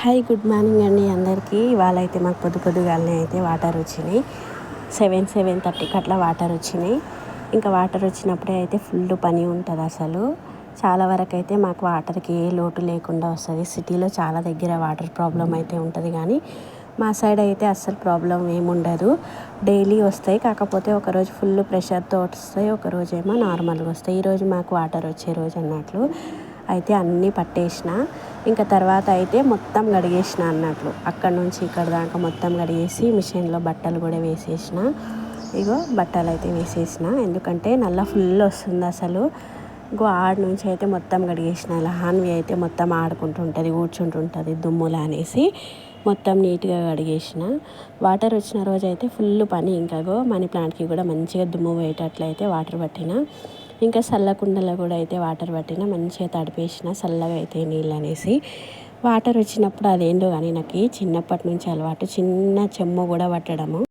Hi good morning అండి అందరికీ. ఇవాళైతే మాకు పొద్దుగాలనే అయితే వాటర్ వచ్చినాయి. 7:30కి అట్లా వాటర్ వచ్చినాయి. ఇంకా వాటర్ వచ్చినప్పుడే అయితే ఫుల్ పని ఉంటుంది. అసలు చాలా వరకు అయితే మాకు వాటర్కి ఏ లోటు లేకుండా వస్తుంది. సిటీలో చాలా దగ్గర వాటర్ ప్రాబ్లం అయితే ఉంటుంది, కానీ మా సైడ్ అయితే అస్సలు ప్రాబ్లం ఏముండదు. డైలీ వస్తాయి, కాకపోతే ఒకరోజు ఫుల్ ప్రెషర్తో వస్తాయి, ఒకరోజు ఏమో నార్మల్గా వస్తాయి. ఈరోజు మాకు వాటర్ వచ్చే రోజు అన్నట్లు అయితే అన్నీ పట్టేసిన. ఇంకా తర్వాత అయితే మొత్తం కడిగేసిన అన్నట్లు, అక్కడ నుంచి ఇక్కడ దాకా మొత్తం కడిగేసి మిషన్లో బట్టలు కూడా వేసేసిన. ఇగో బట్టలు అయితే వేసేసిన, ఎందుకంటే నల్ల ఫుల్ వస్తుంది అసలు. ఇంకో ఆడ నుంచి అయితే మొత్తం కడిగేసిన. లహాన్వి అయితే మొత్తం ఆడుకుంటుంటుంది, కూర్చుంటుంటుంది దుమ్ములా అనేసి మొత్తం నీట్గా కడిగేసిన. వాటర్ వచ్చిన రోజు అయితే ఫుల్ పని. ఇంకాగో మనీ ప్లాంట్కి కూడా మంచిగా దుమ్ము పోయేటట్లయితే వాటర్ పట్టిన. ఇంకా చల్లకుండలో కూడా అయితే వాటర్ పట్టిన, మంచిగా తడిపేసిన చల్లగా అయితే నీళ్ళు అనేసి. వాటర్ వచ్చినప్పుడు అదేంటో కానీ నాకు చిన్నప్పటి నుంచి అలవాటు, చిన్న చెమ్ము కూడా పట్టడము.